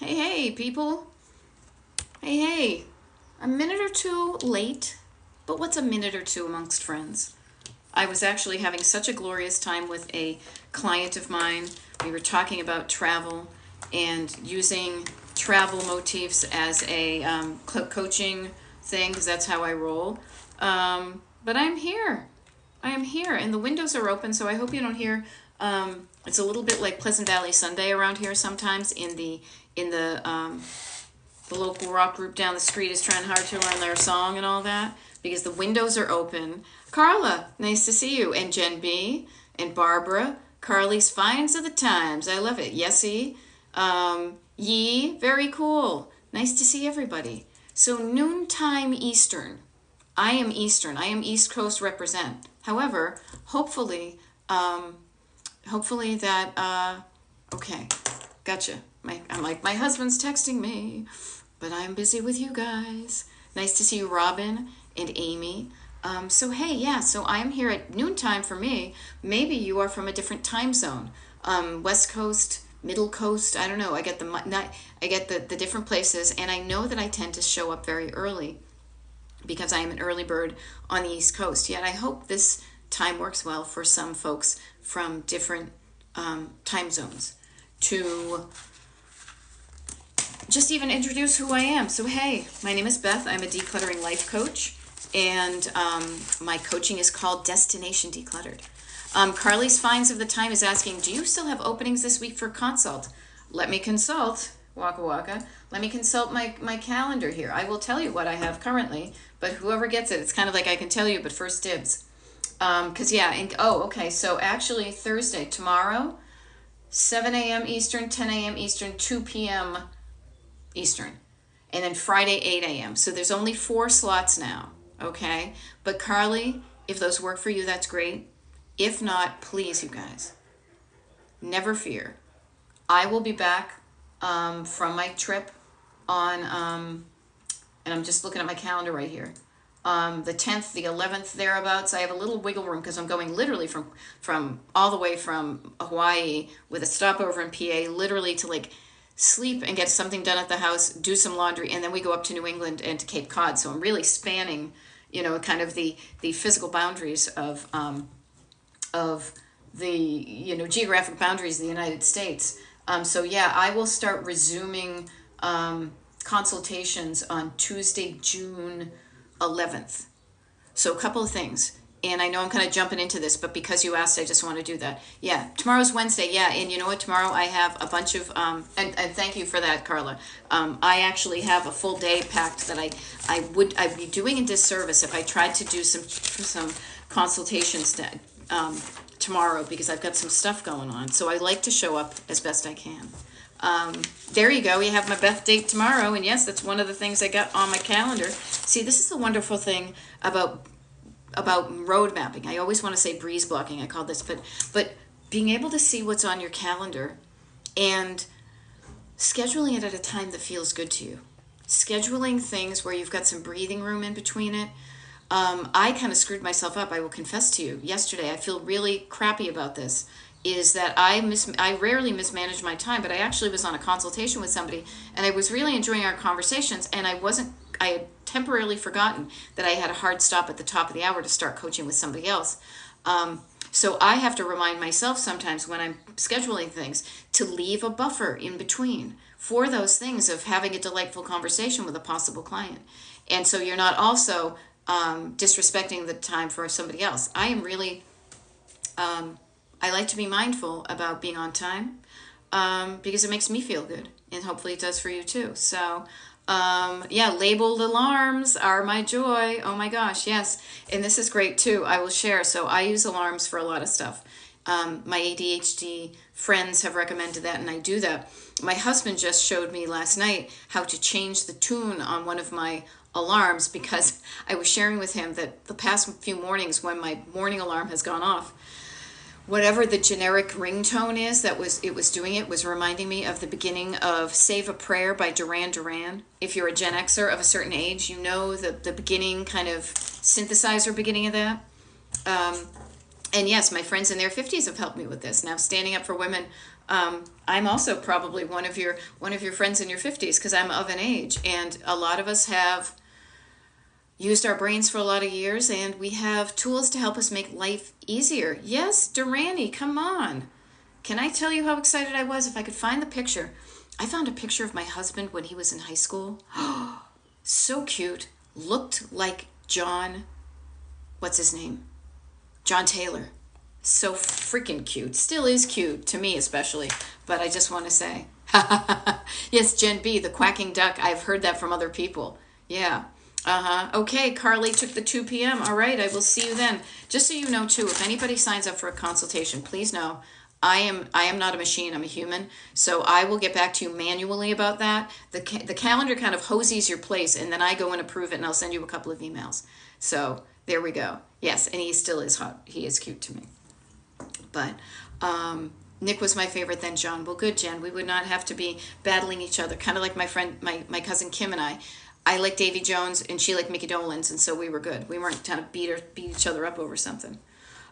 Hey, hey, people. Hey, hey. A minute or two late, but what's a minute or two amongst friends? I was actually having such a glorious time with a client of mine. We were talking about travel and using travel motifs as a coaching thing, because that's how I roll. But I'm here. I am here, and the windows are open, so I hope you don't hear. It's a little bit like Pleasant Valley Sunday around here sometimes. The local rock group down the street is trying hard to learn their song and all that because the windows are open. Carla, nice to see you, and Jen B. and Barbara. Carly's finds of the times. I love it. Yesy, Yee, very cool. Nice to see everybody. So noontime Eastern. I am Eastern. I am East Coast represent. However, hopefully that okay, gotcha. I'm like, my husband's texting me, but I'm busy with you guys. Nice to see you, Robin and Amy. So hey, yeah, so I'm here at noontime for me. Maybe you are from a different time zone, West Coast, Middle Coast. I don't know. I get the different places, and I know that I tend to show up very early because I am an early bird on the East Coast. Yet I hope this time works well for some folks from different time zones to just even introduce who I am. So, hey, my name is Beth. I'm a decluttering life coach, and my coaching is called Destination Decluttered. Carly's Finds of the Time is asking, do you still have openings this week for consult? Let me consult, Waka Waka. Let me consult my calendar here. I will tell you what I have currently, but whoever gets it, it's kind of like I can tell you, but first dibs. Okay, so actually Thursday, tomorrow, 7 a.m. Eastern, 10 a.m. Eastern, 2 p.m. Eastern, and then Friday 8 a.m. So there's only 4 slots now, okay? But Carly, if those work for you, that's great. If not, please, you guys, never fear. I will be back from my trip on, and I'm just looking at my calendar right here. The 10th, the 11th, thereabouts. I have a little wiggle room because I'm going literally from all the way from Hawaii with a stopover in PA, literally to like sleep and get something done at the house, do some laundry, and then we go up to New England and to Cape Cod. So I'm really spanning, kind of the physical boundaries of the geographic boundaries of the United States. So yeah, I will start resuming consultations on Tuesday, June 11th. So a couple of things. And I know I'm kind of jumping into this, but because you asked, I just want to do that. Yeah, tomorrow's Wednesday. Yeah, and you know what? Tomorrow I have a bunch of, and thank you for that, Carla. I actually have a full day packed that I'd be doing a disservice if I tried to do some consultations tomorrow because I've got some stuff going on. So I like to show up as best I can. There you go. We have my Beth date tomorrow, and yes, that's one of the things I got on my calendar. See, this is the wonderful thing about road mapping. I always want to say breeze blocking. I call this, but being able to see what's on your calendar and scheduling it at a time that feels good to you. Scheduling things where you've got some breathing room in between it. I kind of screwed myself up. I will confess to you. Yesterday, I feel really crappy about this. Is that I rarely mismanage my time, but I actually was on a consultation with somebody, and I was really enjoying our conversations, and I had temporarily forgotten that I had a hard stop at the top of the hour to start coaching with somebody else. So I have to remind myself sometimes when I'm scheduling things to leave a buffer in between for those things of having a delightful conversation with a possible client. And so you're not also disrespecting the time for somebody else. I am really, I like to be mindful about being on time because it makes me feel good, and hopefully it does for you too. So yeah, labeled alarms are my joy. Oh my gosh, yes. And this is great too. I will share. So I use alarms for a lot of stuff. My ADHD friends have recommended that, and I do that. My husband just showed me last night how to change the tune on one of my alarms because I was sharing with him that the past few mornings when my morning alarm has gone off, whatever the generic ringtone is it was doing it was reminding me of the beginning of Save a Prayer by Duran Duran. If you're a Gen Xer of a certain age, you know the beginning kind of synthesizer beginning of that. And yes, my friends in their 50s have helped me with this. Now, standing up for women, I'm also probably one of your friends in your 50s because I'm of an age, and a lot of us have used our brains for a lot of years, and we have tools to help us make life easier. Yes, Durrani, come on. Can I tell you how excited I was if I could find the picture? I found a picture of my husband when he was in high school. So cute. Looked like John, what's his name? John Taylor. So freaking cute. Still is cute, to me especially. But I just want to say. Yes, Jen B, the quacking duck. I've heard that from other people. Yeah. Okay, Carly took the 2 p.m. All right, I will see you then. Just so you know, too, if anybody signs up for a consultation, please know I am not a machine. I'm a human. So I will get back to you manually about that. The calendar kind of hosies your place, and then I go and approve it, and I'll send you a couple of emails. So there we go. Yes, and he still is hot. He is cute to me. But Nick was my favorite, then John. Well, good, Jen. We would not have to be battling each other, kind of like my friend, my cousin Kim and I. I like Davy Jones, and she liked Mickey Dolenz, and so we were good. We weren't trying to beat each other up over something.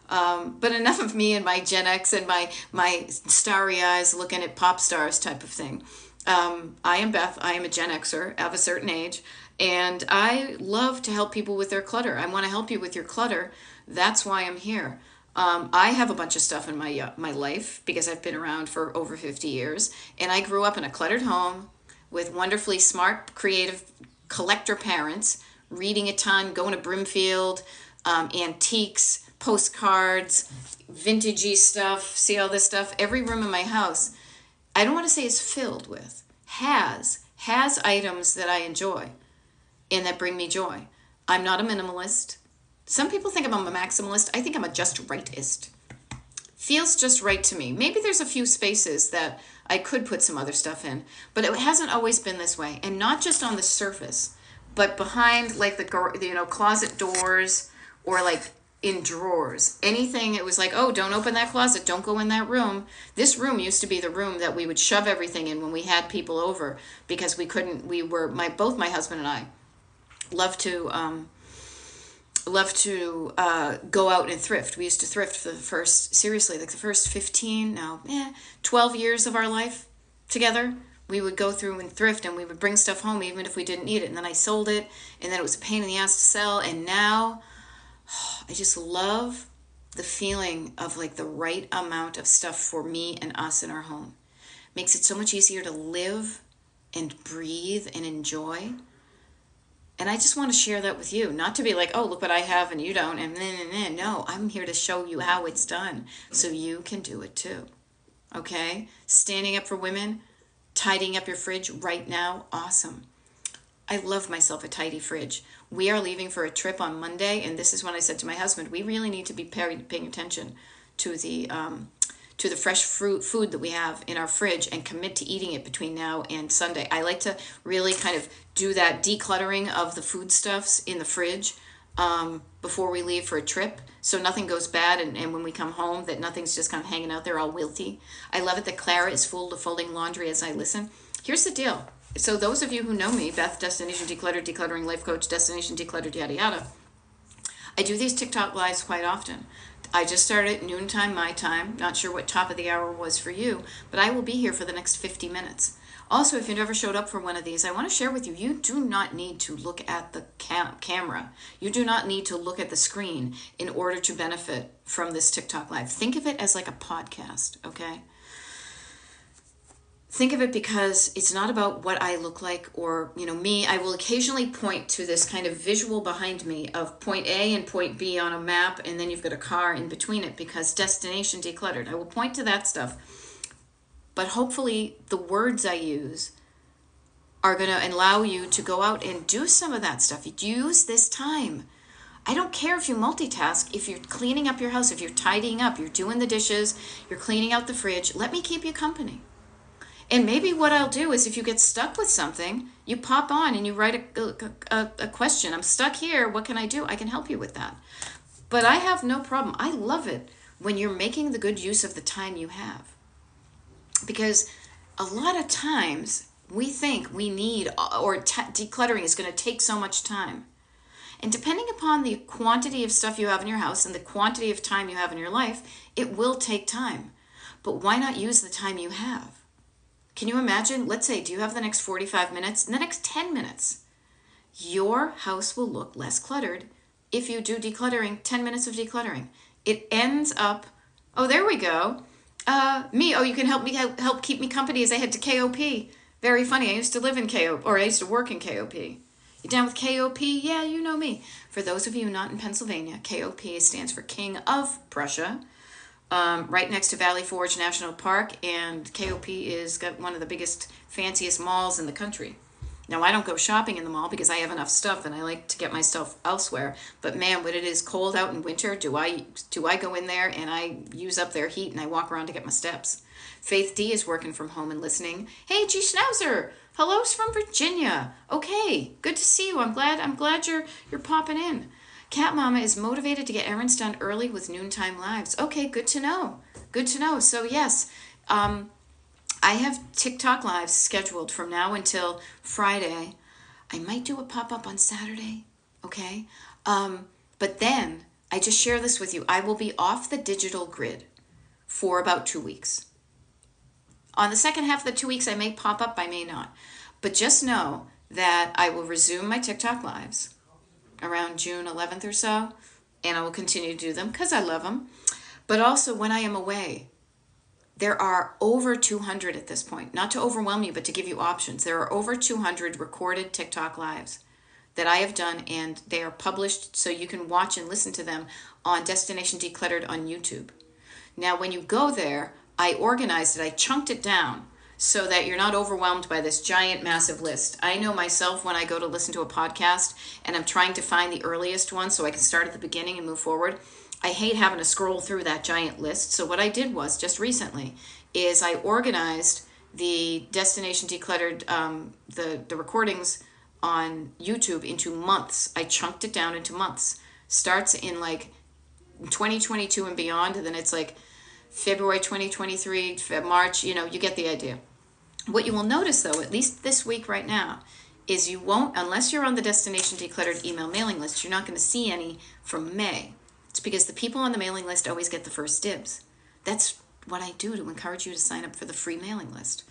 But enough of me and my Gen X and my starry eyes looking at pop stars type of thing. I am Beth. I am a Gen Xer of a certain age, and I love to help people with their clutter. I want to help you with your clutter. That's why I'm here. I have a bunch of stuff in my life because I've been around for over 50 years, and I grew up in a cluttered home with wonderfully smart, creative collector parents, reading a ton, going to Brimfield, antiques, postcards, vintagey stuff. See all this stuff? Every room in my house, I don't want to say is filled with, has items that I enjoy and that bring me joy. I'm not a minimalist. Some people think I'm a maximalist. I think I'm a just rightist. Feels just right to me. Maybe there's a few spaces that I could put some other stuff in, but it hasn't always been this way. And not just on the surface, but behind like the closet doors or like in drawers. Anything it was like, oh, don't open that closet, don't go in that room. This room used to be the room that we would shove everything in when we had people over because both my husband and I love to go out and thrift. We used to thrift for the first 12 years of our life together. We would go through and thrift, and we would bring stuff home even if we didn't need it. And then I sold it, and then it was a pain in the ass to sell. And now I just love the feeling of like the right amount of stuff for me and us in our home. Makes it so much easier to live and breathe and enjoy. And I just want to share that with you, not to be like, oh, look what I have and you don't, and then. No, I'm here to show you how it's done so you can do it too. Okay? Standing up for women, tidying up your fridge right now, awesome. I love myself a tidy fridge. We are leaving for a trip on Monday, and this is when I said to my husband, we really need to be paying attention to the fresh food that we have in our fridge and commit to eating it between now and Sunday. I like to really kind of do that decluttering of the foodstuffs in the fridge before we leave for a trip, so nothing goes bad, and when we come home that nothing's just kind of hanging out there all wilty. I love it that Clara is full of folding laundry as I listen. Here's the deal. So those of you who know me, Beth, Destination Decluttered, Decluttering Life Coach, Destination Decluttered, yada yada, I do these TikTok lives quite often. I just started at noontime, my time. Not sure what top of the hour was for you, but I will be here for the next 50 minutes. Also, if you never showed up for one of these, I want to share with you, you do not need to look at the camera. You do not need to look at the screen in order to benefit from this TikTok live. Think of it as like a podcast, okay? Think of it because it's not about what I look like or, me. I will occasionally point to this kind of visual behind me of point A and point B on a map, and then you've got a car in between it because Destination Decluttered. I will point to that stuff. But hopefully the words I use are going to allow you to go out and do some of that stuff. Use this time. I don't care if you multitask, if you're cleaning up your house, if you're tidying up, you're doing the dishes, you're cleaning out the fridge. Let me keep you company. And maybe what I'll do is if you get stuck with something, you pop on and you write a question. I'm stuck here. What can I do? I can help you with that. But I have no problem. I love it when you're making the good use of the time you have. Because a lot of times we think we need, or decluttering is going to take so much time. And depending upon the quantity of stuff you have in your house and the quantity of time you have in your life, it will take time. But why not use the time you have? Can you imagine? Let's say, do you have the next 45 minutes? In the next 10 minutes, your house will look less cluttered if you do decluttering, 10 minutes of decluttering. It ends up, oh, there we go. You can help keep me company as I head to KOP. Very funny. I used to live in KOP, or I used to work in KOP. You down with KOP? Yeah, you know me. For those of you not in Pennsylvania, KOP stands for King of Prussia. Right next to Valley Forge National Park, and KOP is got one of the biggest, fanciest malls in the country. Now, I don't go shopping in the mall because I have enough stuff and I like to get my stuff elsewhere. But man, when it is cold out in winter, do I go in there and I use up their heat and I walk around to get my steps. Faith D is working from home and listening. Hey, G Schnauzer, hello's from Virginia. Okay, good to see you. I'm glad you're popping in. Cat Mama is motivated to get errands done early with noontime lives. Okay, good to know. Good to know. So yes, I have TikTok lives scheduled from now until Friday. I might do a pop-up on Saturday, okay? But then, I just share this with you. I will be off the digital grid for about 2 weeks. On the second half of the 2 weeks, I may pop up, I may not. But just know that I will resume my TikTok lives around June 11th or so, and I will continue to do them because I love them. But also when I am away, there are over 200 at this point. Not to overwhelm you, but to give you options. There are over 200 recorded TikTok lives that I have done, and they are published so you can watch and listen to them on Destination Decluttered on YouTube. Now, when you go there, I organized it, I chunked it down so that you're not overwhelmed by this giant, massive list. I know myself when I go to listen to a podcast and I'm trying to find the earliest one so I can start at the beginning and move forward. I hate having to scroll through that giant list. So what I did was, just recently, is I organized the Destination Decluttered, the recordings on YouTube into months. I chunked it down into months. Starts in like 2022 and beyond, and then it's like February 2023, March, you get the idea. What you will notice, though, at least this week right now, is you won't, unless you're on the Destination Decluttered email mailing list, you're not going to see any from May. It's because the people on the mailing list always get the first dibs. That's what I do to encourage you to sign up for the free mailing list,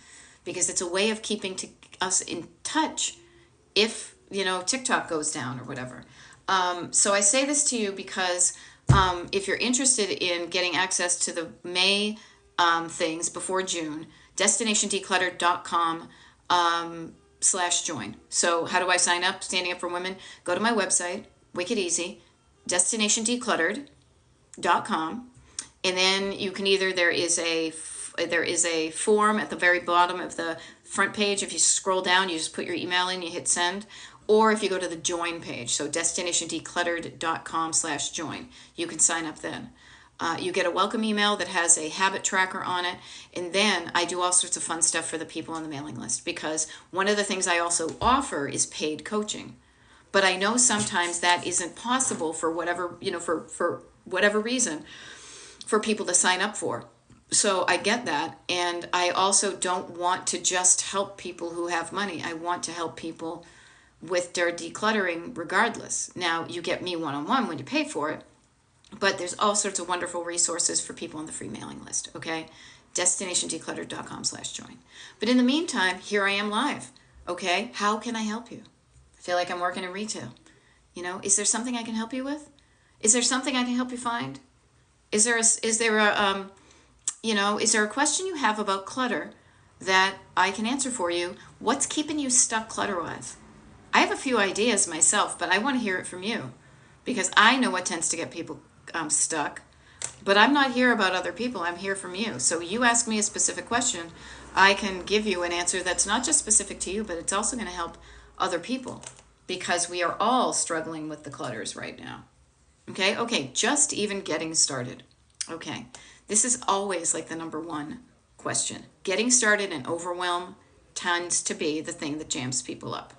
because it's a way of keeping us in touch if, TikTok goes down or whatever. So I say this to you because if you're interested in getting access to the May things before June, DestinationDecluttered.com/join. So how do I sign up? Standing Up for Women. Go to my website, wicked easy, DestinationDecluttered.com, and then you can either there is a form at the very bottom of the front page. If you scroll down, you just put your email in, you hit send. Or if you go to the join page, so DestinationDecluttered.com/join, you can sign up then. You get a welcome email that has a habit tracker on it. And then I do all sorts of fun stuff for the people on the mailing list, because one of the things I also offer is paid coaching. But I know sometimes that isn't possible for whatever, for whatever reason for people to sign up for. So I get that. And I also don't want to just help people who have money. I want to help people with their decluttering regardless. Now, you get me one-on-one when you pay for it, but there's all sorts of wonderful resources for people on the free mailing list, okay? DestinationDecluttered.com/join. But in the meantime, here I am live, okay? How can I help you? I feel like I'm working in retail. Is there something I can help you with? Is there something I can help you find? Is there a question you have about clutter that I can answer for you? What's keeping you stuck clutter-wise? I have a few ideas myself, but I want to hear it from you, because I know what tends to get people stuck. But I'm not here about other people. I'm here from you. So you ask me a specific question, I can give you an answer that's not just specific to you, but it's also going to help other people, because we are all struggling with the clutters right now. Okay, just even getting started. Okay, this is always like the number one question. Getting started and overwhelm tends to be the thing that jams people up.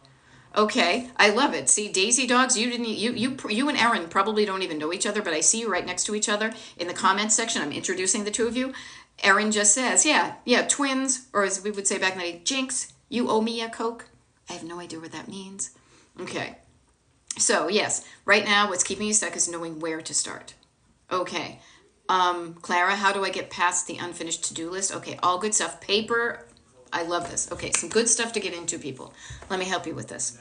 Okay, I love it. See, Daisy Dogs, you and Erin probably don't even know each other, but I see you right next to each other in the comments section. I'm introducing the two of you. Erin just says, yeah, twins, or as we would say back in the day, Jinx, you owe me a Coke. I have no idea what that means. Okay, So yes, right now what's keeping you stuck is knowing where to start. Okay. Clara, how do I get past the unfinished to-do list? Okay, all good stuff. Paper, I love this. Okay, some good stuff to get into, people. Let me help you with this.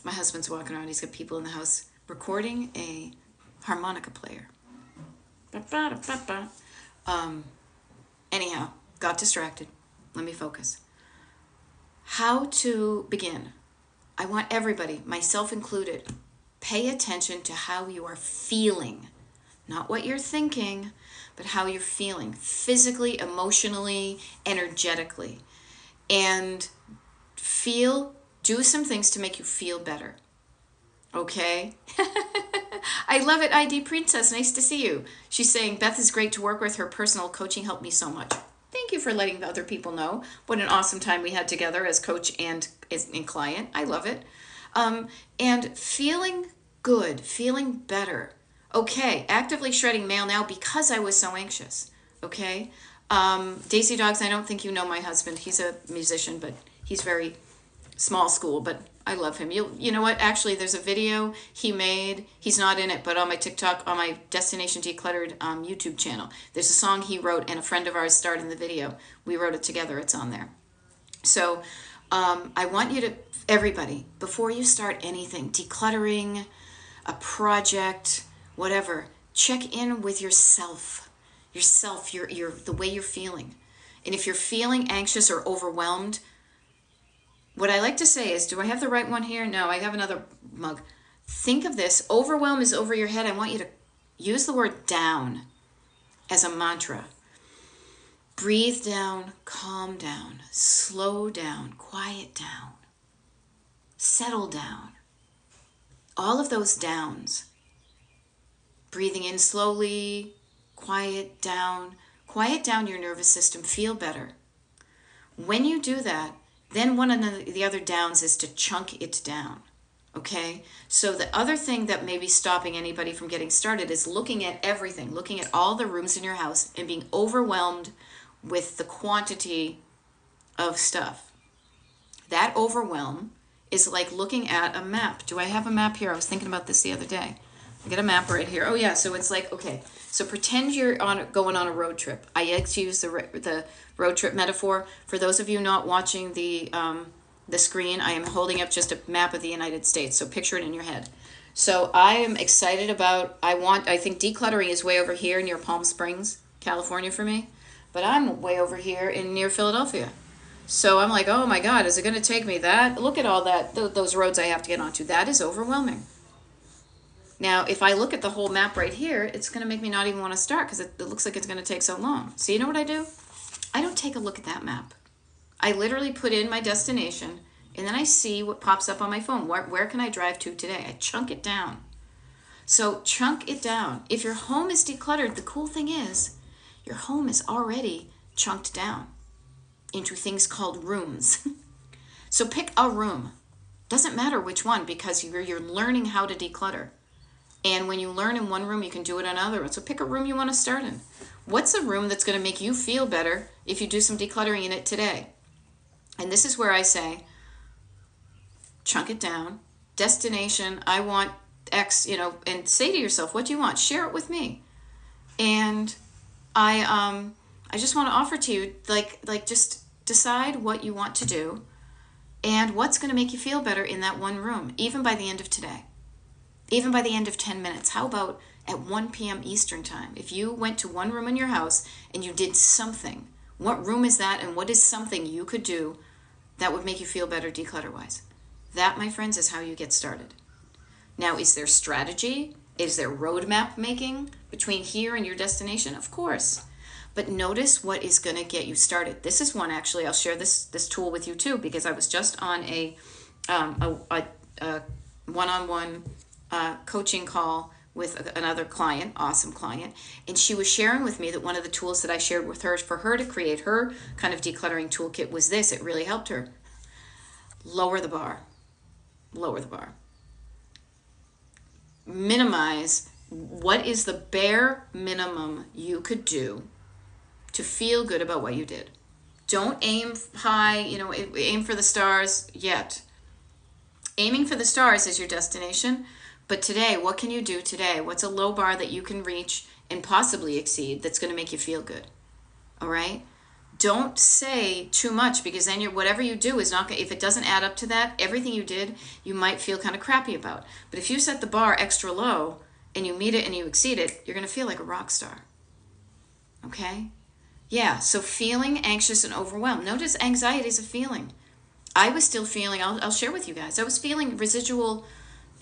My husband's walking around. He's got people in the house recording a harmonica player. Anyhow, got distracted. Let me focus. How to begin. I want everybody, myself included, pay attention to how you are feeling. Not what you're thinking, but how you're feeling. Physically, emotionally, energetically. And do some things to make you feel better. Okay? I love it, ID Princess. Nice to see you. She's saying, Beth is great to work with. Her personal coaching helped me so much. Thank you for letting other people know what an awesome time we had together as coach and client. I love it. And feeling good, feeling better. Okay, actively shredding mail now because I was so anxious. Okay? Daisy Dogs, I don't think you know my husband. He's a musician, but he's very small school, but I love him. You know what? Actually, there's a video he made. He's not in it, but on my TikTok, on my Destination Decluttered YouTube channel, there's a song he wrote, and a friend of ours starred in the video. We wrote it together. It's on there. So I want you to, everybody, before you start anything, decluttering, a project, whatever, check in with yourself, the way you're feeling. And if you're feeling anxious or overwhelmed, what I like to say is, do I have the right one here? No, I have another mug. Think of this. Overwhelm is over your head. I want you to use the word down as a mantra. Breathe down, calm down, slow down, quiet down, settle down. All of those downs. Breathing in slowly, quiet down your nervous system, feel better. When you do that, then one of the other downs is to chunk it down, okay? So the other thing that may be stopping anybody from getting started is looking at everything, looking at all the rooms in your house and being overwhelmed with the quantity of stuff. That overwhelm is like looking at a map. Do I have a map here? I was thinking about this the other day. I got a map right here. Oh yeah, so it's like, okay, so pretend you're going on a road trip. I like to use the road trip metaphor. For those of you not watching the screen, I am holding up just a map of the United States. So picture it in your head. So I am excited about, I think decluttering is way over here near Palm Springs, California for me. But I'm way over here near Philadelphia. So I'm like, oh my God, is it going to take me that? Look at all that, those roads I have to get onto. That is overwhelming. Now, if I look at the whole map right here, it's going to make me not even want to start because it looks like it's going to take so long. So you know what I do? I don't take a look at that map. I literally put in my destination, and then I see what pops up on my phone. Where can I drive to today? I chunk it down. So chunk it down. If your home is decluttered, the cool thing is your home is already chunked down into things called rooms. So pick a room. Doesn't matter which one because you're learning how to declutter. And when you learn in one room, you can do it in another. So pick a room you want to start in. What's a room that's going to make you feel better if you do some decluttering in it today? And this is where I say, chunk it down. Destination, I want X, and say to yourself, what do you want? Share it with me. And I just want to offer to you, like just decide what you want to do and what's going to make you feel better in that one room, even by the end of today. Even by the end of 10 minutes. How about at 1 p.m. Eastern time? If you went to one room in your house and you did something, what room is that and what is something you could do that would make you feel better declutter-wise? That, my friends, is how you get started. Now, is there strategy? Is there roadmap making between here and your destination? Of course. But notice what is going to get you started. This is one, actually, I'll share this tool with you too because I was just on a one-on-one coaching call with another client, awesome client, and she was sharing with me that one of the tools that I shared with her for her to create her kind of decluttering toolkit was this. It really helped her. Lower the bar. Lower the bar. Minimize what is the bare minimum you could do to feel good about what you did. Don't aim high, aim for the stars yet. Aiming for the stars is your destination. But today, what can you do today? What's a low bar that you can reach and possibly exceed that's going to make you feel good? All right? Don't say too much, because then whatever you do is not going to, if it doesn't add up to that, everything you did, you might feel kind of crappy about. But if you set the bar extra low and you meet it and you exceed it, you're going to feel like a rock star. Okay? Yeah, so feeling anxious and overwhelmed. Notice anxiety is a feeling. I was still feeling, I'll share with you guys, I was feeling residual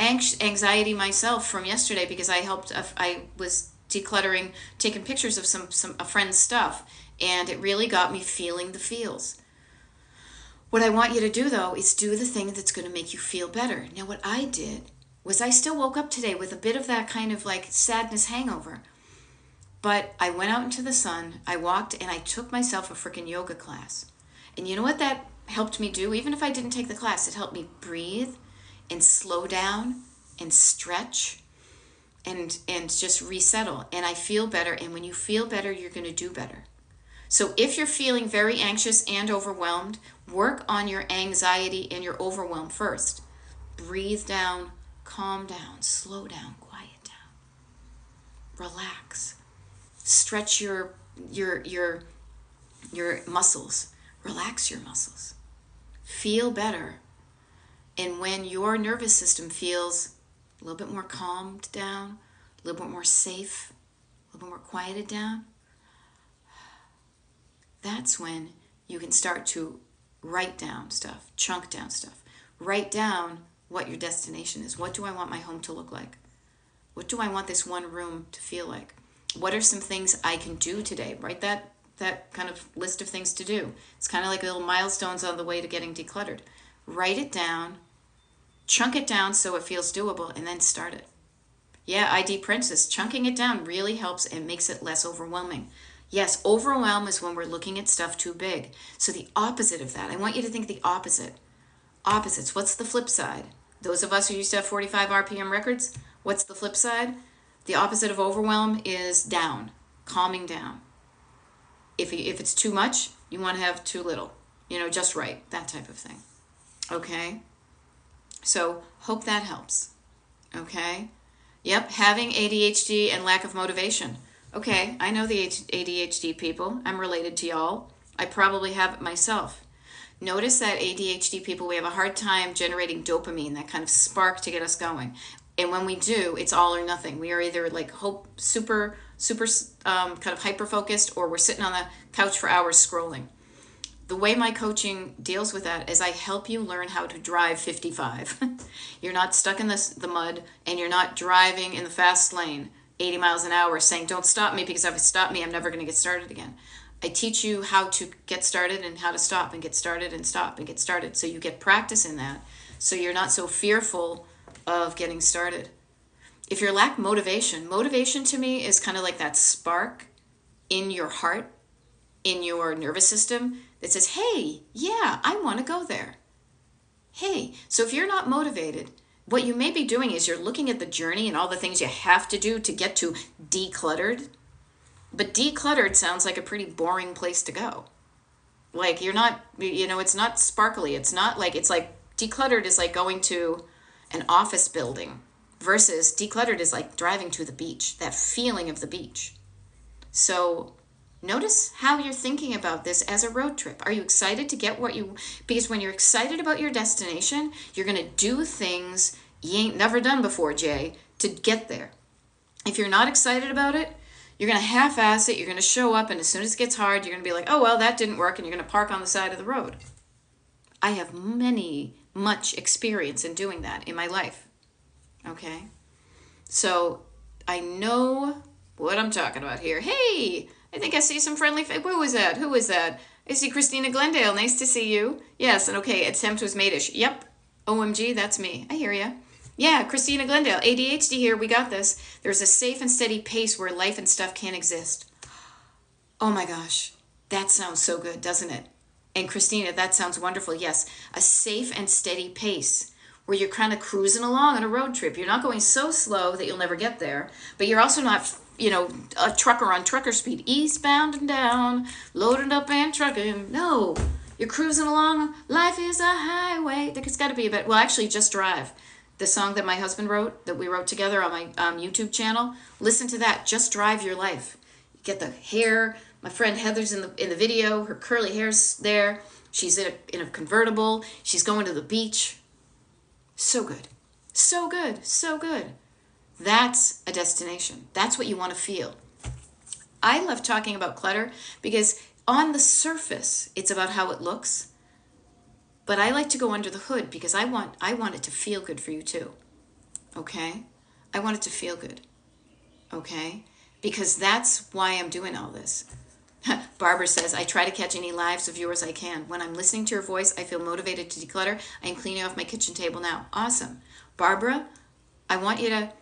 anxiety myself from yesterday, because I was decluttering, taking pictures of a friend's stuff, and it really got me feeling the feels. What I want you to do, though, is do the thing that's going to make you feel better. Now, what I did was I still woke up today with a bit of that kind of like sadness hangover. But I went out into the sun, I walked, and I took myself a freaking yoga class. And you know what that helped me do? Even if I didn't take the class, it helped me breathe and slow down and stretch and just resettle. And I feel better. And when you feel better, you're going to do better. So if you're feeling very anxious and overwhelmed, work on your anxiety and your overwhelm first. Breathe down, calm down, slow down, quiet down. Relax. Stretch your muscles. Relax your muscles. Feel better. And when your nervous system feels a little bit more calmed down, a little bit more safe, a little bit more quieted down, that's when you can start to write down stuff, chunk down stuff. Write down what your destination is. What do I want my home to look like? What do I want this one room to feel like? What are some things I can do today? Write that kind of list of things to do. It's kind of like little milestones on the way to getting decluttered. Write it down, chunk it down so it feels doable, and then start it. Yeah, ID Princess, chunking it down really helps and makes it less overwhelming. Yes, overwhelm is when we're looking at stuff too big. So the opposite of that, I want you to think the opposite. Opposites, what's the flip side? Those of us who used to have 45 RPM records, what's the flip side? The opposite of overwhelm is down, calming down. If it's too much, you want to have too little, just right, that type of thing. Okay? So hope that helps. Okay? Yep, having ADHD and lack of motivation. Okay, I know the ADHD people. I'm related to y'all. I probably have it myself. Notice that ADHD people, we have a hard time generating dopamine, that kind of spark to get us going. And when we do, it's all or nothing. We are either like super kind of hyper-focused, or we're sitting on the couch for hours scrolling. The way my coaching deals with that is I help you learn how to drive 55. You're not stuck in the mud, and you're not driving in the fast lane 80 miles an hour saying, don't stop me, because if you stop me, I'm never going to get started again. I teach you how to get started and how to stop and get started and stop and get started. So you get practice in that. So you're not so fearful of getting started. If you lack motivation to me is kind of like that spark in your heart, in your nervous system that says, hey, yeah, I want to go there. Hey, so if you're not motivated, what you may be doing is you're looking at the journey and all the things you have to do to get to decluttered. But decluttered sounds like a pretty boring place to go. Like you're not, it's not sparkly. It's like decluttered is like going to an office building versus decluttered is like driving to the beach, that feeling of the beach. So notice how you're thinking about this as a road trip. Are you excited to get because when you're excited about your destination, you're going to do things you ain't never done before, Jay, to get there. If you're not excited about it, you're going to half-ass it, you're going to show up, and as soon as it gets hard, you're going to be like, oh, well, that didn't work, and you're going to park on the side of the road. I have much experience in doing that in my life. Okay? So I know what I'm talking about here. Hey, I think I see some friendly face. Who is that? I see Christina Glendale. Nice to see you. Yes, and okay, attempt was made-ish. Yep. OMG, that's me. I hear ya. Yeah, Christina Glendale. ADHD here. We got this. There's a safe and steady pace where life and stuff can't exist. Oh my gosh. That sounds so good, doesn't it? And Christina, that sounds wonderful. Yes, a safe and steady pace where you're kind of cruising along on a road trip. You're not going so slow that you'll never get there, but you're also not, a trucker on trucker speed, eastbound and down, loaded up and trucking. No, You're cruising along. Life is a highway. There's got to be a bit. Well, actually, Just Drive, the song that my husband wrote, that we wrote together on my YouTube channel. Listen to that. Just drive your life. You get the hair. My friend Heather's in the video. Her curly hair's there. She's in a convertible. She's going to the beach. So good. So good. So good. That's a destination. That's what you want to feel. I love talking about clutter because on the surface, it's about how it looks. But I like to go under the hood because I want it to feel good for you too. Okay? I want it to feel good. Okay? Because that's why I'm doing all this. Barbara says, I try to catch any lives of yours I can. When I'm listening to your voice, I feel motivated to declutter. I am cleaning off my kitchen table now. Awesome. Barbara, I want you to,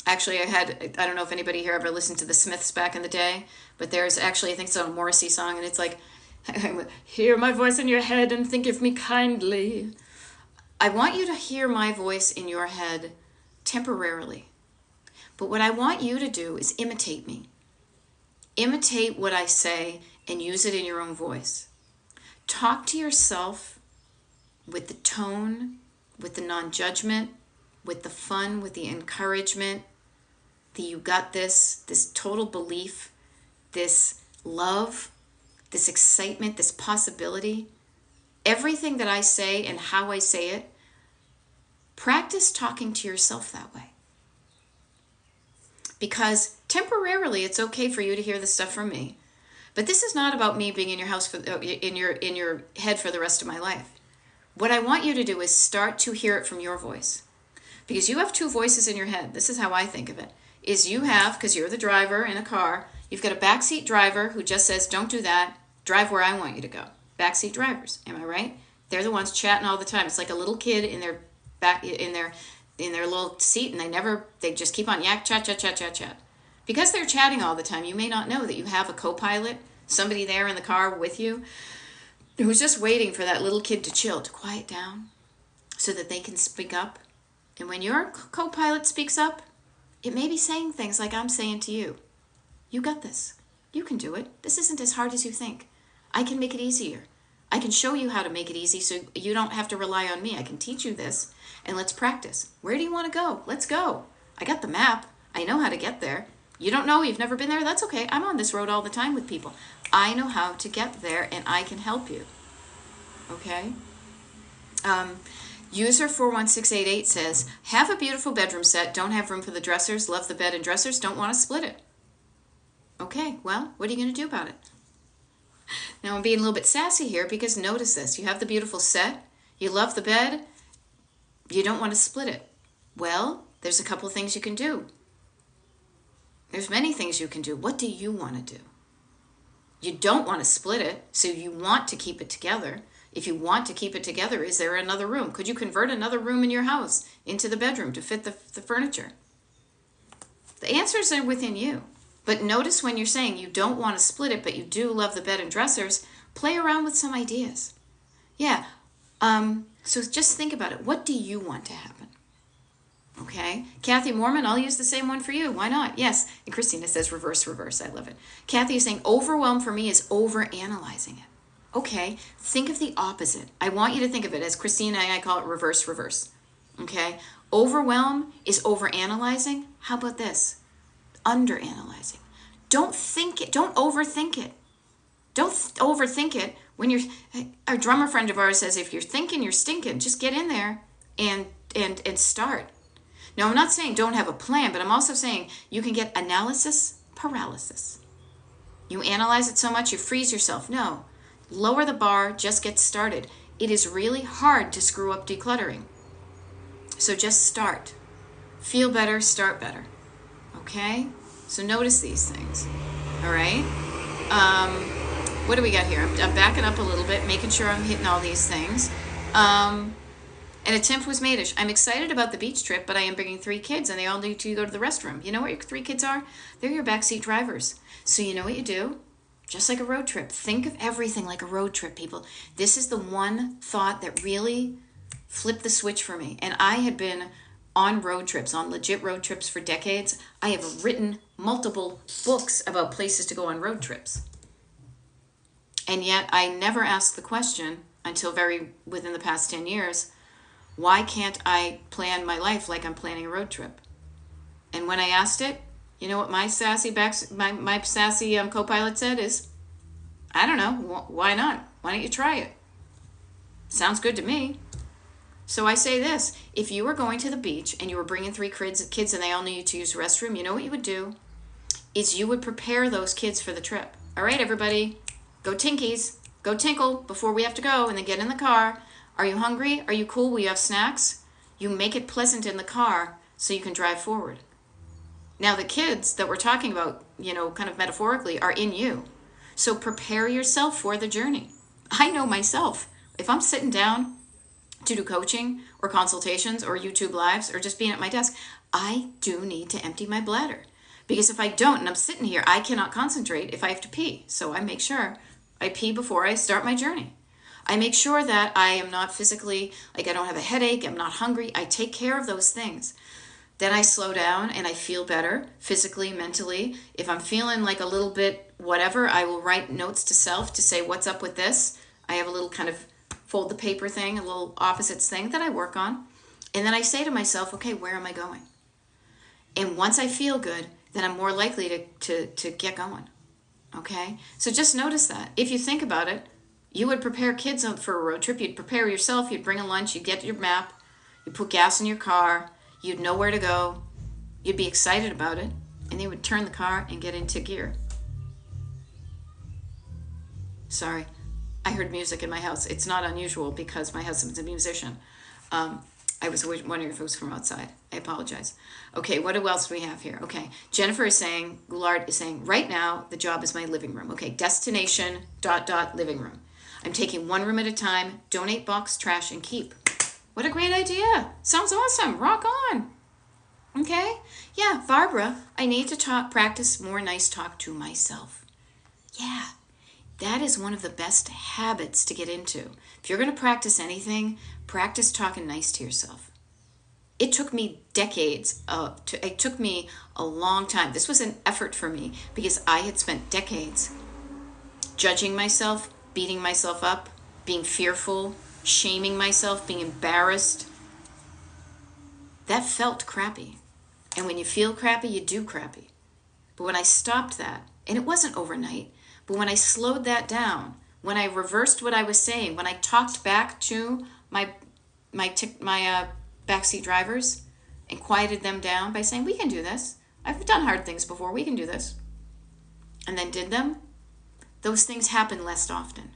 actually I don't know if anybody here ever listened to the Smiths back in the day, but there's actually, I think it's a Morrissey song, and it's like, hear my voice in your head and think of me kindly. I want you to hear my voice in your head temporarily. But what I want you to do is imitate me. Imitate what I say and use it in your own voice. Talk to yourself with the tone, with the non-judgment, with the fun, with the encouragement, the you got this total belief, this love, this excitement, this possibility. Everything that I say and how I say it, practice talking to yourself that way. Because temporarily it's okay for you to hear the stuff from me. But this is not about me being in your house, in your head for the rest of my life. What I want you to do is start to hear it from your voice. Because you have two voices in your head. This is how I think of it. Is you have, because you're the driver in a car, you've got a backseat driver who just says, don't do that, drive where I want you to go. Backseat drivers, am I right? They're the ones chatting all the time. It's like a little kid in their little seat, and they just keep on chat. Because they're chatting all the time, you may not know that you have a co-pilot, somebody there in the car with you, who's just waiting for that little kid to chill, to quiet down, so that they can speak up. And when your co-pilot speaks up, it may be saying things like I'm saying to you. You got this. You can do it. This isn't as hard as you think. I can make it easier. I can show you how to make it easy so you don't have to rely on me. I can teach you this, and let's practice. Where do you want to go? Let's go. I got the map. I know how to get there. You don't know, you've never been there? That's okay. I'm on this road all the time with people. I know how to get there, and I can help you. Okay? User 41688 says, have a beautiful bedroom set, don't have room for the dressers, love the bed and dressers, don't want to split it. Okay, well, what are you going to do about it? Now I'm being a little bit sassy here because notice this. You have the beautiful set, you love the bed, you don't want to split it. Well, there's a couple of things you can do. There's many things you can do. What do you want to do? You don't want to split it, so you want to keep it together. If you want to keep it together, is there another room? Could you convert another room in your house into the bedroom to fit the furniture? The answers are within you. But notice when you're saying you don't want to split it, but you do love the bed and dressers, play around with some ideas. Yeah, so just think about it. What do you want to happen? Okay, Kathy Mormon, I'll use the same one for you. Why not? Yes, and Christina says reverse. I love it. Kathy is saying overwhelm for me is over-analyzing it. Okay, think of the opposite. I want you to think of it as Christina and I call it reverse. Okay, overwhelm is over-analyzing. How about this? Under-analyzing. Don't think it. Don't overthink it. Don't overthink it. When you're, a drummer friend of ours says, if you're thinking, you're stinking. Just get in there and start. Now, I'm not saying don't have a plan, but I'm also saying you can get analysis paralysis. You analyze it so much, you freeze yourself. No. Lower the bar, just get started. It is really hard to screw up decluttering. So just start. Feel better, start better. Okay? So notice these things. All right? What do we got here? I'm backing up a little bit, making sure I'm hitting all these things. An attempt was made. I'm excited about the beach trip, but I am bringing 3 kids, and they all need to go to the restroom. You know what your 3 kids are? They're your backseat drivers. So you know what you do? Just like a road trip. Think of everything like a road trip, people. This is the one thought that really flipped the switch for me. And I had been on road trips, on legit road trips for decades. I have written multiple books about places to go on road trips. And yet I never asked the question until within the past 10 years, why can't I plan my life like I'm planning a road trip? And when I asked it, you know what my sassy co-pilot said is, I don't know, why not? Why don't you try it? Sounds good to me. So I say this, if you were going to the beach and you were bringing 3 kids and they all needed to use the restroom, you know what you would do? Is you would prepare those kids for the trip. All right, everybody, go Tinkies, go tinkle before we have to go, and then get in the car. Are you hungry? Are you cool? Will you have snacks? You make it pleasant in the car so you can drive forward. Now the kids that we're talking about, kind of metaphorically, are in you. So prepare yourself for the journey. I know myself. If I'm sitting down to do coaching or consultations or YouTube lives or just being at my desk, I do need to empty my bladder. Because if I don't and I'm sitting here, I cannot concentrate if I have to pee. So I make sure I pee before I start my journey. I make sure that I am not physically, I don't have a headache, I'm not hungry. I take care of those things. Then I slow down and I feel better physically, mentally. If I'm feeling like a little bit whatever, I will write notes to self to say, what's up with this? I have a little kind of fold the paper thing, a little opposites thing that I work on. And then I say to myself, okay, where am I going? And once I feel good, then I'm more likely to get going. Okay? So just notice that. If you think about it, you would prepare kids for a road trip. You'd prepare yourself. You'd bring a lunch. You'd get your map. You'd put gas in your car. You'd know where to go. You'd be excited about it. And then you would turn the car and get into gear. Sorry. I heard music in my house. It's not unusual because my husband's a musician. I was wondering if it was from outside. I apologize. Okay, what else do we have here? Okay, Jennifer is saying, Goulart is saying, right now, the job is my living room. Okay, destination, ... living room. I'm taking one room at a time, donate, box, trash, and keep. What a great idea. Sounds awesome. Rock on. Okay? Yeah, Barbara, I need to practice more nice talk to myself. Yeah, that is one of the best habits to get into. If you're going to practice anything, practice talking nice to yourself. It took me decades. It took me a long time. This was an effort for me because I had spent decades judging myself, beating myself up, being fearful, shaming myself, being embarrassed. That felt crappy. And when you feel crappy, you do crappy. But when I stopped that, and it wasn't overnight, but when I slowed that down, when I reversed what I was saying, when I talked back to my backseat drivers and quieted them down by saying, we can do this. I've done hard things before. We can do this. And then did them. Those things happen less often.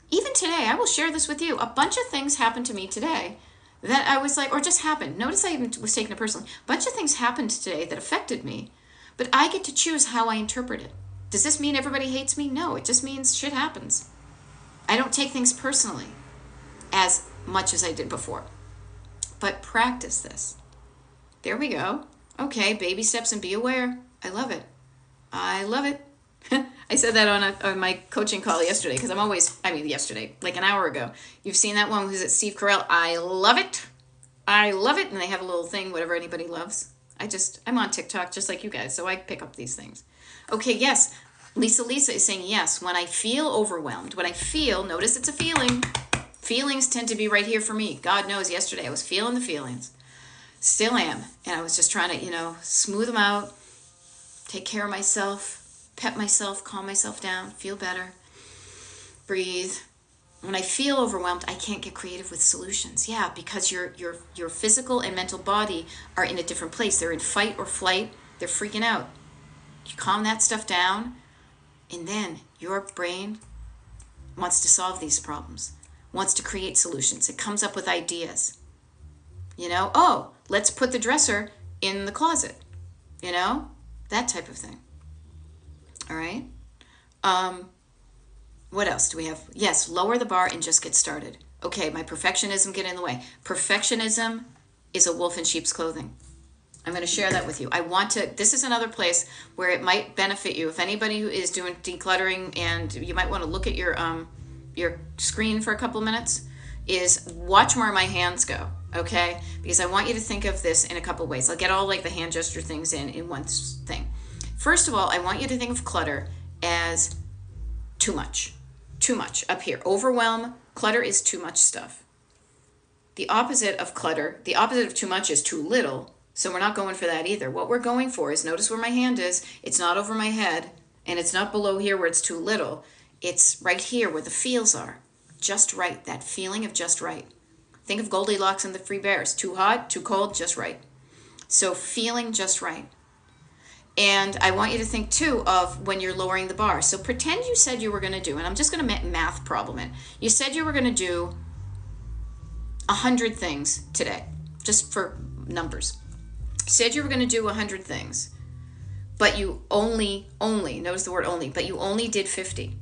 Even today, I will share this with you. A bunch of things happened to me today that I was like, or just happened. Notice I even was taking it personally. A bunch of things happened today that affected me, but I get to choose how I interpret it. Does this mean everybody hates me? No, it just means shit happens. I don't take things personally as much as I did before. But practice this. There we go. Okay, baby steps and be aware. I love it. I love it. I said that on my coaching call yesterday because yesterday, like an hour ago. You've seen that one? Who's it? Steve Carell. I love it. I love it. And they have a little thing, whatever anybody loves. I'm on TikTok just like you guys, so I pick up these things. Okay, yes. Lisa is saying, yes, when I feel overwhelmed, notice it's a feeling. Feelings tend to be right here for me. God knows yesterday I was feeling the feelings. Still am. And I was just trying to, smooth them out, take care of myself, pet myself, calm myself down, feel better, breathe. When I feel overwhelmed, I can't get creative with solutions. Yeah, because your physical and mental body are in a different place. They're in fight or flight. They're freaking out. You calm that stuff down, and then your brain wants to solve these problems, wants to create solutions. It comes up with ideas. Let's put the dresser in the closet. That type of thing. All right. What else do we have? Yes, lower the bar and just get started. Okay, my perfectionism get in the way. Perfectionism is a wolf in sheep's clothing. I'm going to share that with you. This is another place where it might benefit you. If anybody who is doing decluttering, and you might want to look at your screen for a couple of minutes, is watch where my hands go, okay? Because I want you to think of this in a couple of ways. I'll get all like the hand gesture things in one thing. First of all, I want you to think of clutter as too much too much up here. Overwhelm, clutter is too much stuff. The opposite of clutter, the opposite of too much is too little. So we're not going for that either. What we're going for is, notice where my hand is. It's not over my head, and it's not below here where it's too little. It's right here where the feels are. Just right, that feeling of just right. Think of Goldilocks and the Three Bears. Too hot, too cold, just right. So feeling just right. And I want you to think too of when you're lowering the bar. So pretend you said you were going to do, and I'm just going to math problem it. You said you were going to do 100 things today, just for numbers. You said you were going to do 100 things, but you only, notice the word only, but you only did 50.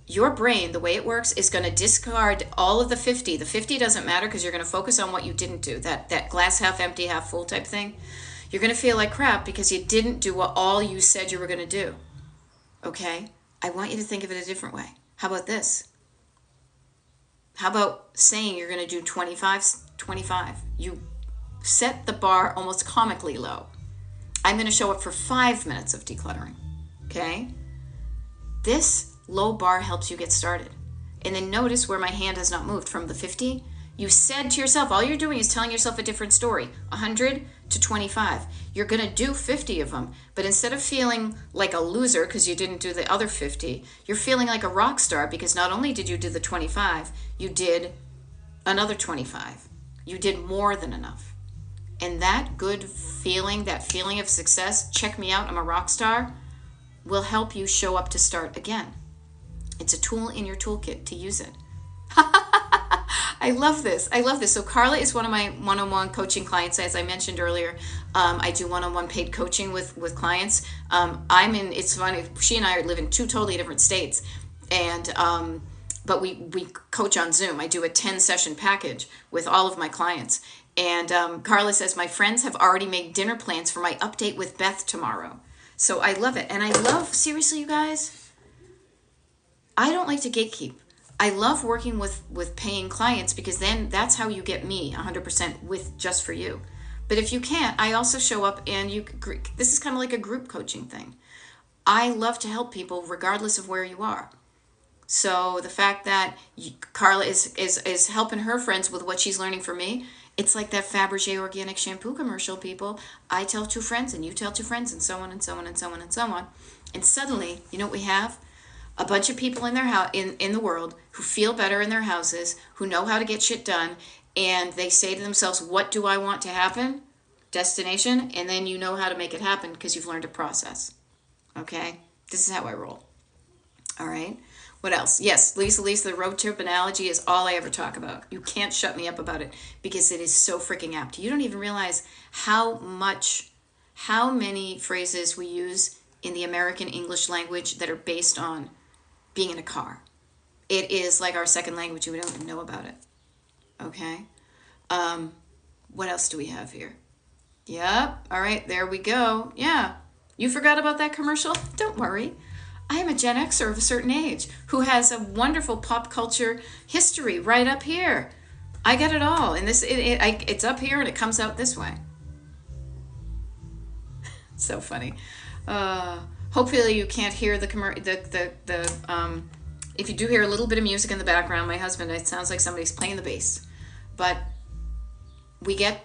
Your brain, the way it works, is going to discard all of the 50. The 50 doesn't matter because you're going to focus on what you didn't do, that glass half empty, half full type thing. You're going to feel like crap because you didn't do what all you said you were going to do. Okay? I want you to think of it a different way. How about this? How about saying you're going to do 25? You set the bar almost comically low. I'm going to show up for 5 minutes of decluttering. Okay? This low bar helps you get started. And then notice where my hand has not moved from the 50. You said to yourself, all you're doing is telling yourself a different story. 100 to 25. You're going to do 50 of them, but instead of feeling like a loser because you didn't do the other 50, you're feeling like a rock star because not only did you do the 25, you did another 25. You did more than enough. And that good feeling, that feeling of success, check me out, I'm a rock star, will help you show up to start again. It's a tool in your toolkit to use it. I love this. I love this. So Carla is one of my one-on-one coaching clients. As I mentioned earlier, I do one-on-one paid coaching with clients. It's funny, she and I live in two totally different states, and but we coach on Zoom. I do a 10-session package with all of my clients. And Carla says, my friends have already made dinner plans for my update with Beth tomorrow. So I love it. And I love, seriously, you guys, I don't like to gatekeep. I love working with paying clients because then that's how you get me 100% with just for you. But if you can't, I also show up and this is kind of like a group coaching thing. I love to help people regardless of where you are. So the fact that Carla is helping her friends with what she's learning from me, it's like that Fabergé organic shampoo commercial, people. I tell 2 friends and you tell 2 friends and so on and so on and so on and so on. And suddenly, you know what we have? A bunch of people in their house, in the world, who feel better in their houses, who know how to get shit done, and they say to themselves, what do I want to happen? Destination, and then you know how to make it happen because you've learned a process. Okay? This is how I roll. All right? What else? Yes, Lisa, the road trip analogy is all I ever talk about. You can't shut me up about it because it is so freaking apt. You don't even realize how many phrases we use in the American English language that are based on being in a car. It is like our second language and we don't even know about it. Okay? What else do we have here? Yep. All right, there we go. Yeah. You forgot about that commercial? Don't worry. I am a Gen Xer of a certain age who has a wonderful pop culture history right up here. I get it all. And it's up here and it comes out this way. So funny. Hopefully you can't hear if you do hear a little bit of music in the background, my husband, it sounds like somebody's playing the bass. But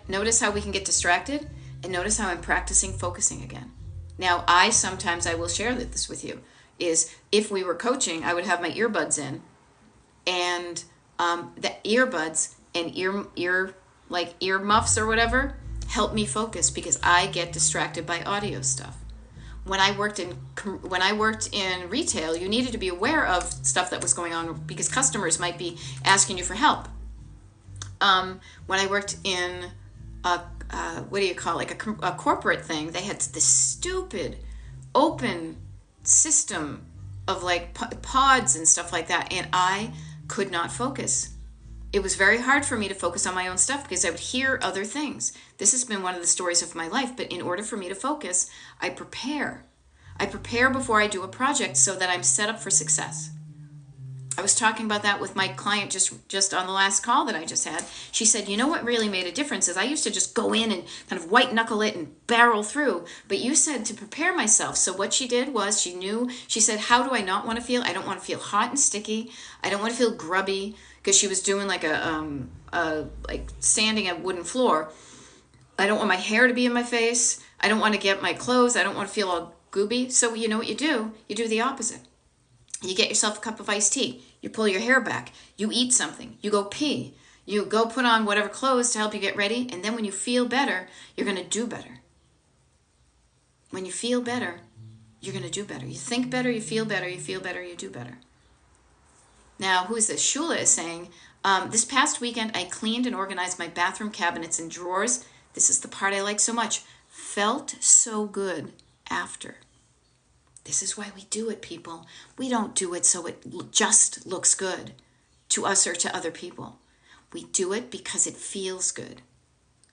notice how we can get distracted, and notice how I'm practicing focusing again. Now, I will share this with you, is if we were coaching, I would have my earbuds in, and the earbuds and ear muffs or whatever help me focus because I get distracted by audio stuff. When I worked in retail, you needed to be aware of stuff that was going on because customers might be asking you for help. When I worked in a corporate thing, they had this stupid open system of like pods and stuff like that, and I could not focus. It was very hard for me to focus on my own stuff because I would hear other things. This has been one of the stories of my life, but in order for me to focus, I prepare. I prepare before I do a project so that I'm set up for success. I was talking about that with my client just on the last call that I just had. She said, you know what really made a difference is I used to just go in and kind of white knuckle it and barrel through. But you said to prepare myself. So what she did was she said, how do I not want to feel? I don't want to feel hot and sticky. I don't want to feel grubby, because she was doing like like sanding a wooden floor. I don't want my hair to be in my face. I don't want to get my clothes. I don't want to feel all gooby. So you know what you do? You do the opposite. You get yourself a cup of iced tea. You pull your hair back. You eat something. You go pee. You go put on whatever clothes to help you get ready. And then when you feel better, you're going to do better. When you feel better, you're going to do better. You think better, you feel better, you feel better, you do better. Now, who is this? Shula is saying, this past weekend, I cleaned and organized my bathroom cabinets and drawers. This is the part I like so much. Felt so good after. This is why we do it, people. We don't do it so it just looks good to us or to other people. We do it because it feels good.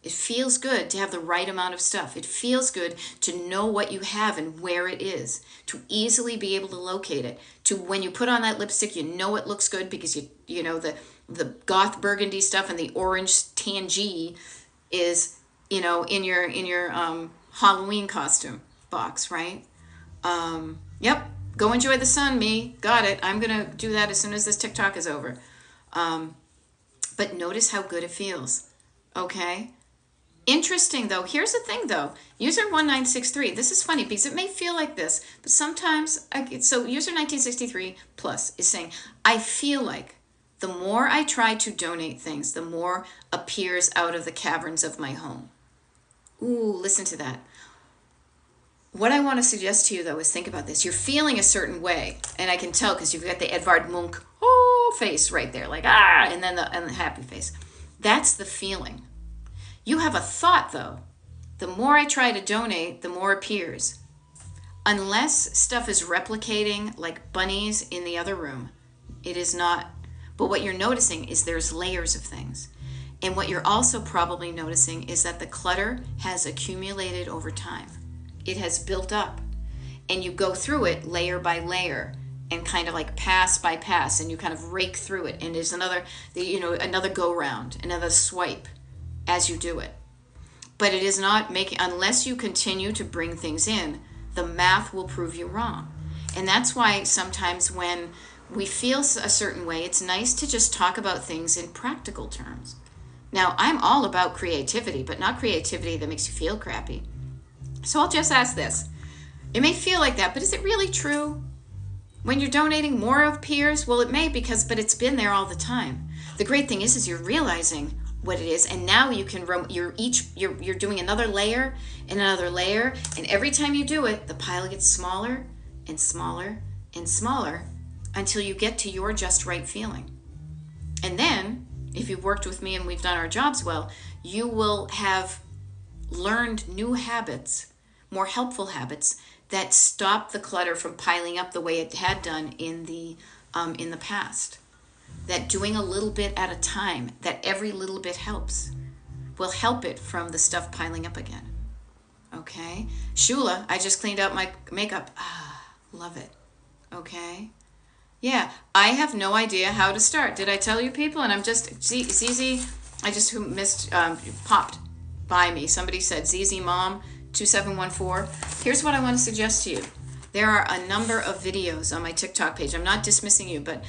It feels good to have the right amount of stuff. It feels good to know what you have and where it is, to easily be able to locate it, to when you put on that lipstick, you know it looks good because you know the goth burgundy stuff and the orange tangy is, you know, in your Halloween costume box, right? Yep, go enjoy the sun, me. Got it. I'm going to do that as soon as this TikTok is over. But notice how good it feels, okay? Interesting, though. Here's the thing, though. User 1963, this is funny because it may feel like this, but sometimes, so user 1963 plus is saying, I feel like the more I try to donate things, the more appears out of the caverns of my home. Ooh, listen to that. What I want to suggest to you, though, is think about this. You're feeling a certain way, and I can tell because you've got the Edvard Munch face right there, like, and then the happy face. That's the feeling. You have a thought, though. The more I try to donate, the more appears. Unless stuff is replicating like bunnies in the other room, it is not. But what you're noticing is there's layers of things. And what you're also probably noticing is that the clutter has accumulated over time. It has built up, and you go through it layer by layer and kind of like pass by pass, and you kind of rake through it, and there's another go round, another swipe as you do it. But it is not making, unless you continue to bring things in, the math will prove you wrong. And that's why sometimes when we feel a certain way, it's nice to just talk about things in practical terms. Now, I'm all about creativity, but not creativity that makes you feel crappy. So I'll just ask this. It may feel like that, but is it really true? When you're donating more of peers, well, it may but it's been there all the time. The great thing is you're realizing what it is, and now you can you're doing another layer and another layer, and every time you do it, the pile gets smaller and smaller and smaller until you get to your just right feeling. And then, if you've worked with me and we've done our jobs well, you will have learned new habits, more helpful habits that stop the clutter from piling up the way it had done in the past. That doing a little bit at a time, that every little bit helps, will help it from the stuff piling up again. Okay? Shula, I just cleaned out my makeup. Love it. Okay? Yeah, I have no idea how to start. Did I tell you, people? And I'm just, ZZ, I just popped by me. Somebody said, ZZ Mom 2714. Here's what I want to suggest to you. There are a number of videos on my TikTok page. I'm not dismissing you, but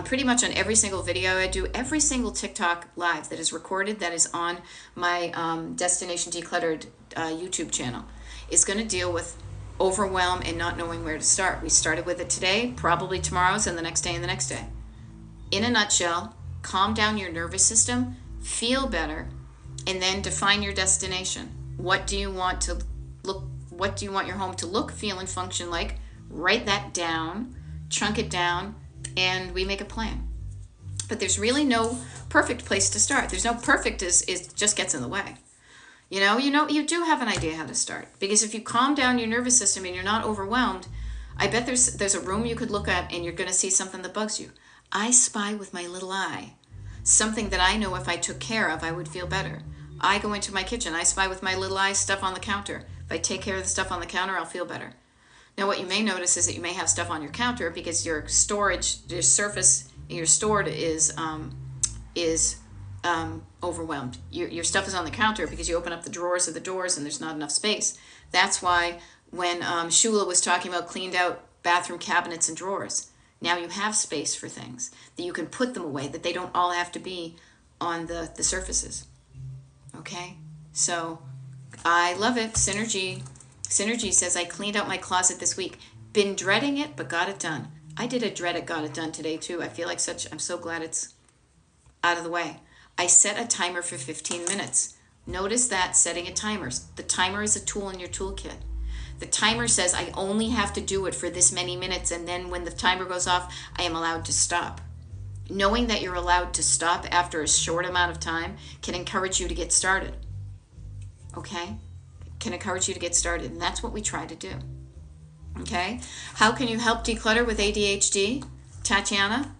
pretty much on every single video I do, every single TikTok live that is recorded, that is on my Destination Decluttered YouTube channel, is going to deal with overwhelm and not knowing where to start. We started with it today, probably tomorrow's, and the next day and the next day. In a nutshell, calm down your nervous system, feel better, and then define your destination. What do you want to look? What do you want your home to look, feel, and function like? Write that down, chunk it down, and we make a plan. But there's really no perfect place to start. There's no perfect is just gets in the way. You do have an idea how to start. Because if you calm down your nervous system and you're not overwhelmed, I bet there's a room you could look at and you're going to see something that bugs you. I spy with my little eye something that I know if I took care of, I would feel better. I go into my kitchen. I spy with my little eye stuff on the counter. If I take care of the stuff on the counter, I'll feel better. Now, what you may notice is that you may have stuff on your counter because your surface your stored is overwhelmed. Your stuff is on the counter because you open up the drawers of the doors and there's not enough space. That's why when Shula was talking about cleaned out bathroom cabinets and drawers, now you have space for things that you can put them away, that they don't all have to be on the surfaces. Okay? So I love it. Synergy says, I cleaned out my closet this week. Been dreading it, but got it done. I did a dread it, got it done today too. I feel like I'm so glad it's out of the way. I set a timer for 15 minutes. Notice that, setting a timer. The timer is a tool in your toolkit. The timer says I only have to do it for this many minutes, and then when the timer goes off, I am allowed to stop. Knowing that you're allowed to stop after a short amount of time can encourage you to get started. Okay? Can encourage you to get started, and that's what we try to do. Okay? How can you help declutter with ADHD? Tatiana,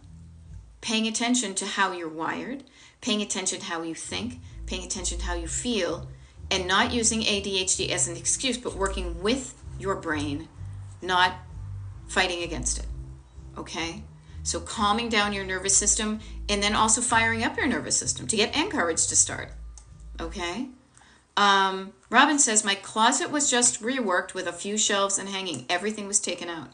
paying attention to how you're wired, paying attention to how you think, paying attention to how you feel, and not using ADHD as an excuse, but working with your brain, not fighting against it. Okay? So calming down your nervous system, and then also firing up your nervous system to get encouraged to start. Okay? Robin says, my closet was just reworked with a few shelves and hanging. Everything was taken out.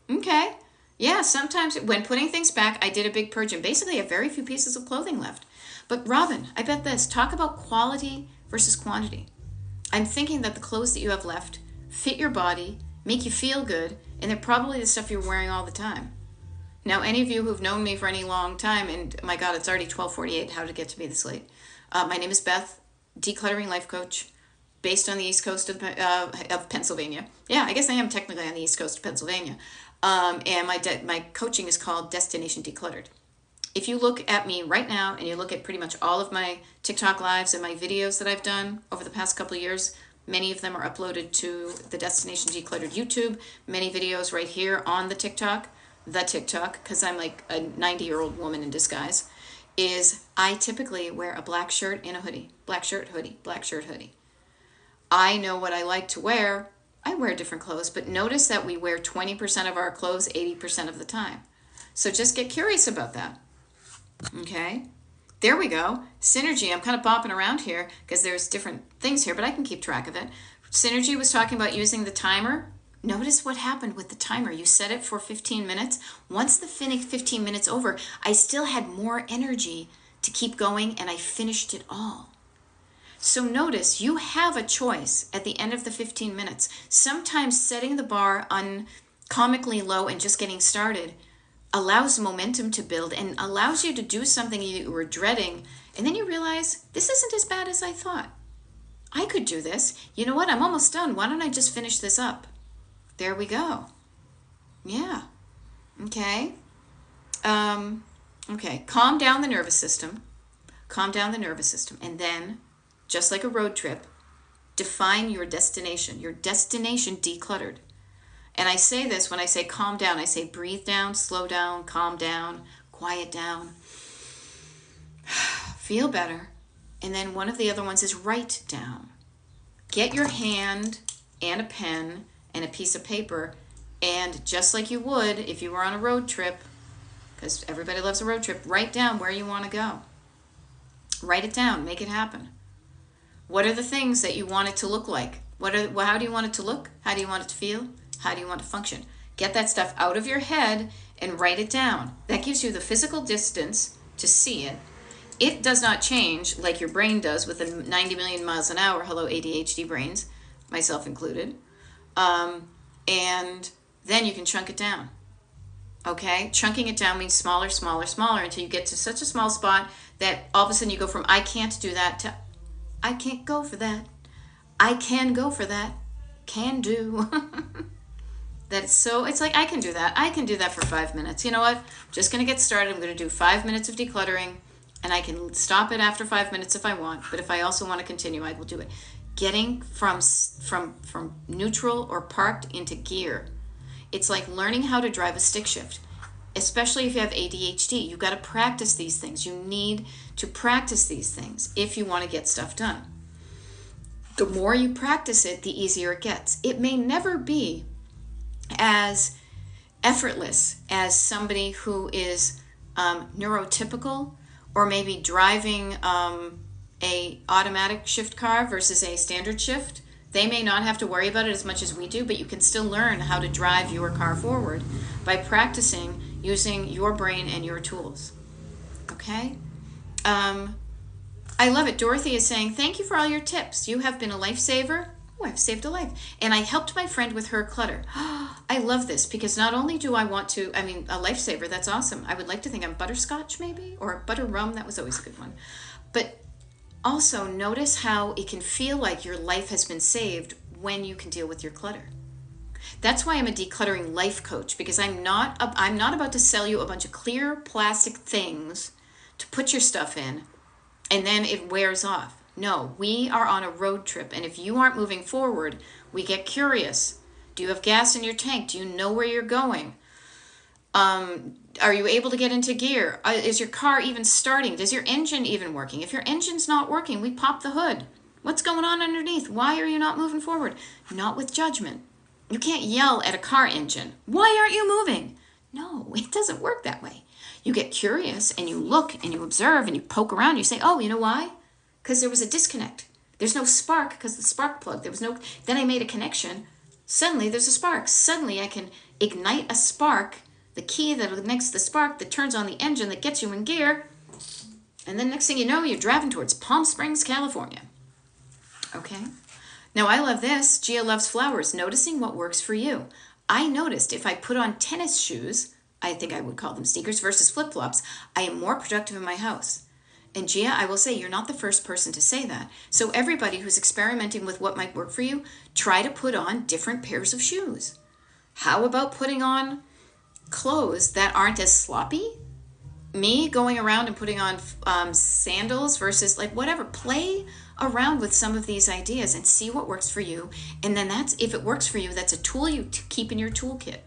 Okay. Yeah, sometimes when putting things back, I did a big purge and basically have very few pieces of clothing left. But Robin, I bet this, talk about quality versus quantity. I'm thinking that the clothes that you have left fit your body, make you feel good, and they're probably the stuff you're wearing all the time. Now, any of you who've known me for any long time, and my God, it's already 12:48, how did it get to be this late? My name is Beth, decluttering life coach, based on the east coast of Pennsylvania. Yeah, I guess I am technically on the east coast of Pennsylvania. And my coaching is called Destination Decluttered. If you look at me right now and you look at pretty much all of my TikTok lives and my videos that I've done over the past couple of years, many of them are uploaded to the Destination Decluttered YouTube. Many videos right here on the TikTok, because I'm like a 90-year-old woman in disguise, is I typically wear a black shirt and a hoodie. Black shirt, hoodie, black shirt, hoodie. I know what I like to wear. I wear different clothes, but notice that we wear 20% of our clothes 80% of the time. So just get curious about that. Okay? There we go. Synergy. I'm kind of bopping around here because there's different things here, but I can keep track of it. Synergy was talking about using the timer. Notice what happened with the timer. You set it for 15 minutes. Once the 15 minutes over, I still had more energy to keep going, and I finished it all. So notice you have a choice at the end of the 15 minutes. Sometimes setting the bar on comically low and just getting started allows momentum to build and allows you to do something you were dreading, and then you realize this isn't as bad as I thought. I could do this. You know what? I'm almost done. Why don't I just finish this up? There we go. Yeah. Okay. Okay. Calm down the nervous system. Calm down the nervous system. And then, just like a road trip, define your destination. Your destination decluttered. And I say this when I say calm down. I say breathe down, slow down, calm down, quiet down. Feel better. And then one of the other ones is write down. Get your hand and a pen and a piece of paper, and just like you would if you were on a road trip, because everybody loves a road trip, write down where you want to go. Write it down. Make it happen. What are the things that you want it to look like? How do you want it to look? How do you want it to feel? How do you want it to function? Get that stuff out of your head and write it down. That gives you the physical distance to see it. It does not change like your brain does with a 90 million miles an hour. Hello, ADHD brains, myself included. And then you can chunk it down. Okay? Chunking it down means smaller, smaller, smaller until you get to such a small spot that all of a sudden you go from I can't do that to I can't go for that. I can go for that. Can do. It's like I can do that. I can do that for 5 minutes. You know what? I'm just going to get started. I'm going to do 5 minutes of decluttering, and I can stop it after 5 minutes if I want. But if I also want to continue, I will do it. Getting from neutral or parked into gear. It's like learning how to drive a stick shift, especially if you have ADHD. You've got to practice these things. You need to practice these things if you want to get stuff done. The more you practice it, the easier it gets. It may never be as effortless as somebody who is neurotypical, or maybe driving a automatic shift car versus a standard shift, they may not have to worry about it as much as we do, but you can still learn how to drive your car forward by practicing using your brain and your tools. Okay? I love it. Dorothy is saying, thank you for all your tips. You have been a lifesaver. Oh, I've saved a life. And I helped my friend with her clutter. I love this because not only do I want to, I mean, a lifesaver, that's awesome. I would like to think I'm butterscotch maybe, or butter rum. That was always a good one. But also notice how it can feel like your life has been saved when you can deal with your clutter. That's why I'm a decluttering life coach, because I'm not about to sell you a bunch of clear plastic things to put your stuff in and then it wears off. No, we are on a road trip, and if you aren't moving forward, we get curious. Do you have gas in your tank? Do you know where you're going? Are you able to get into gear? Is your car even starting? Does your engine even working? If your engine's not working, we pop the hood. What's going on underneath? Why are you not moving forward? Not with judgment. You can't yell at a car engine. Why aren't you moving? No, it doesn't work that way. You get curious and you look and you observe and you poke around. You say, oh, you know why? Because there was a disconnect. There's no spark because the spark plug. Then I made a connection. Suddenly there's a spark. Suddenly I can ignite a spark, the key that connects the spark that turns on the engine that gets you in gear. And then next thing you know, you're driving towards Palm Springs, California. Okay? Now I love this. Gia loves flowers. Noticing what works for you. I noticed if I put on tennis shoes, I think I would call them sneakers versus flip-flops, I am more productive in my house. And Gia, I will say, you're not the first person to say that. So everybody who's experimenting with what might work for you, try to put on different pairs of shoes. How about putting on clothes that aren't as sloppy? Me going around and putting on sandals versus like whatever. Play around with some of these ideas and see what works for you. And then if it works for you, that's a tool you keep in your toolkit.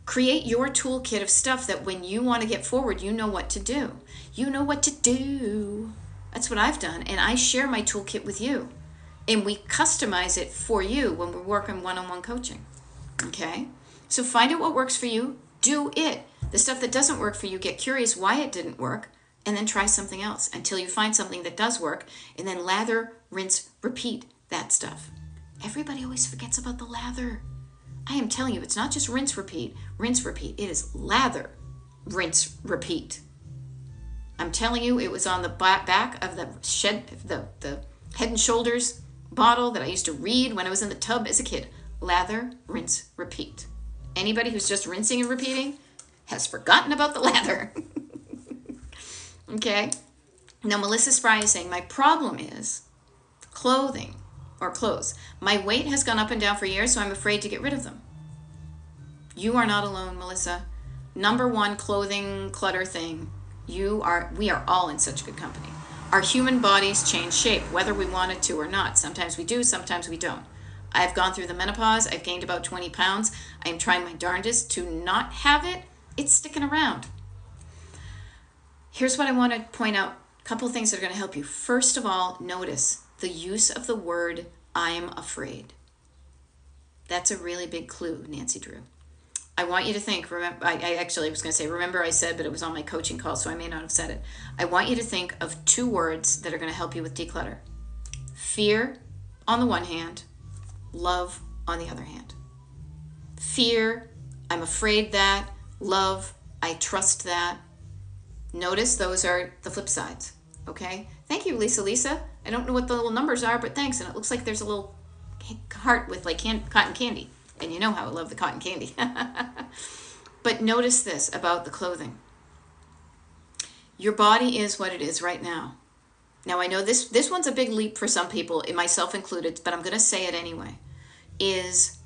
Create your toolkit of stuff that when you want to get forward, you know what to do. You know what to do. That's what I've done. And I share my toolkit with you. And we customize it for you when we're working one-on-one coaching. Okay? So find out what works for you. Do it. The stuff that doesn't work for you, get curious why it didn't work. And then try something else until you find something that does work. And then lather, rinse, repeat that stuff. Everybody always forgets about the lather. I am telling you, it's not just rinse, repeat. Rinse, repeat. It is lather, rinse, repeat. I'm telling you, it was on the back of the Head and Shoulders bottle that I used to read when I was in the tub as a kid. Lather, rinse, repeat. Anybody who's just rinsing and repeating has forgotten about the lather. Okay? Now, Melissa Spry is saying, my problem is clothing. Or clothes. My weight has gone up and down for years, so I'm afraid to get rid of them. You are not alone, Melissa. Number one clothing clutter thing. We are all in such good company. Our human bodies change shape, whether we wanted to or not. Sometimes we do, sometimes we don't. I've gone through the menopause. I've gained about 20 pounds. I am trying my darndest to not have it. It's sticking around. Here's what I want to point out. A couple of things that are going to help you. First of all, notice the use of the word, I'm afraid. That's a really big clue, Nancy Drew. I want you to think, remember, I actually was going to say, remember I said, but it was on my coaching call, so I may not have said it. I want you to think of two words that are going to help you with declutter. Fear on the one hand, love on the other hand. Fear, I'm afraid that. Love, I trust that. Notice those are the flip sides, okay? Thank you, Lisa. I don't know what the little numbers are, but thanks. And it looks like there's a little heart with like cotton candy. And you know how I love the cotton candy. But notice this about the clothing. Your body is what it is right now. Now I know this one's a big leap for some people, myself included, but I'm going to say it anyway. Is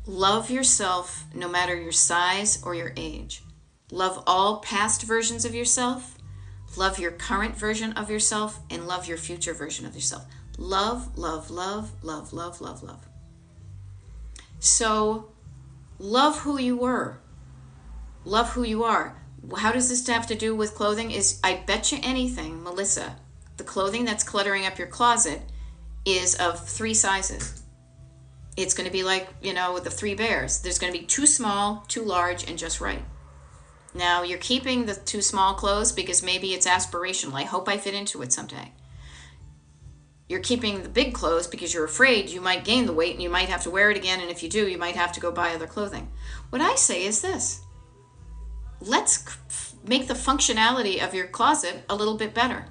love yourself no matter your size or your age. Love all past versions of yourself. Love your current version of yourself and love your future version of yourself. Love, love, love, love, love, love, love. So love who you were. Love who you are. How does this have to do with clothing? I bet you anything, Melissa, the clothing that's cluttering up your closet is of 3 sizes. It's going to be like, the three bears. There's going to be too small, too large, and just right. Now, you're keeping the too small clothes because maybe it's aspirational. I hope I fit into it someday. You're keeping the big clothes because you're afraid you might gain the weight and you might have to wear it again. And if you do, you might have to go buy other clothing. What I say is this. Let's make the functionality of your closet a little bit better.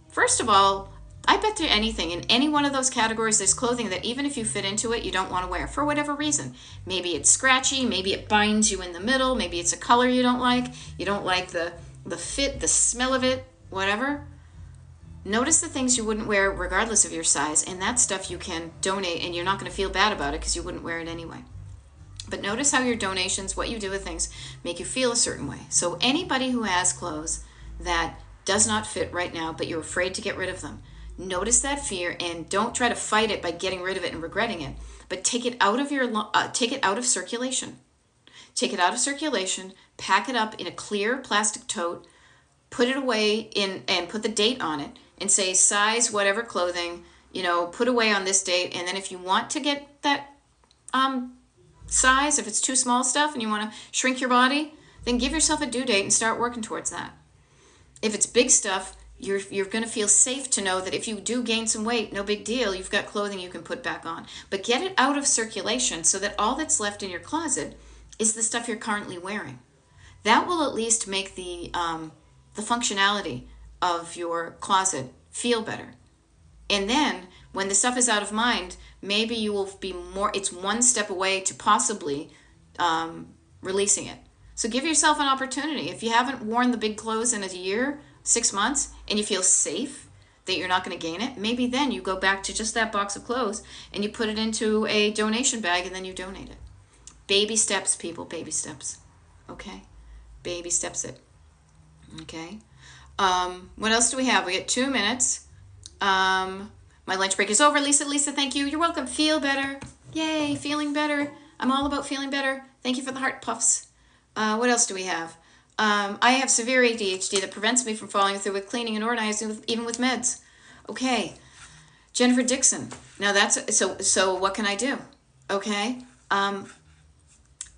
First of all, I bet there anything in any one of those categories, there's clothing that even if you fit into it, you don't want to wear for whatever reason. Maybe it's scratchy, maybe it binds you in the middle, maybe it's a color you don't like the fit, the smell of it, whatever. Notice the things you wouldn't wear regardless of your size, and that stuff you can donate, and you're not going to feel bad about it because you wouldn't wear it anyway. But notice how your donations, what you do with things, make you feel a certain way. So anybody who has clothes that does not fit right now, but you're afraid to get rid of them, notice that fear and don't try to fight it by getting rid of it and regretting it, but take it out of circulation. Take it out of circulation, pack it up in a clear plastic tote, put it away and put the date on it and say size whatever clothing, put away on this date. And then if you want to get that size, if it's too small stuff and you want to shrink your body, then give yourself a due date and start working towards that. If it's big stuff, you're going to feel safe to know that if you do gain some weight, no big deal, you've got clothing you can put back on. But get it out of circulation so that all that's left in your closet is the stuff you're currently wearing. That will at least make the functionality of your closet feel better. And then when the stuff is out of mind, maybe you will be it's one step away to possibly releasing it. So give yourself an opportunity. If you haven't worn the big clothes in a year, 6 months, and you feel safe that you're not going to gain it, maybe then you go back to just that box of clothes and you put it into a donation bag and then you donate it. Baby steps, people, baby steps. Okay? Baby steps it. Okay? What else do we have? We got 2 minutes. My lunch break is over. Lisa, thank you. You're welcome. Feel better. Yay, feeling better. I'm all about feeling better. Thank you for the heart puffs. What else do we have? I have severe ADHD that prevents me from following through with cleaning and organizing, even with meds. Okay. Jennifer Dixon. Now that's, so what can I do? Okay.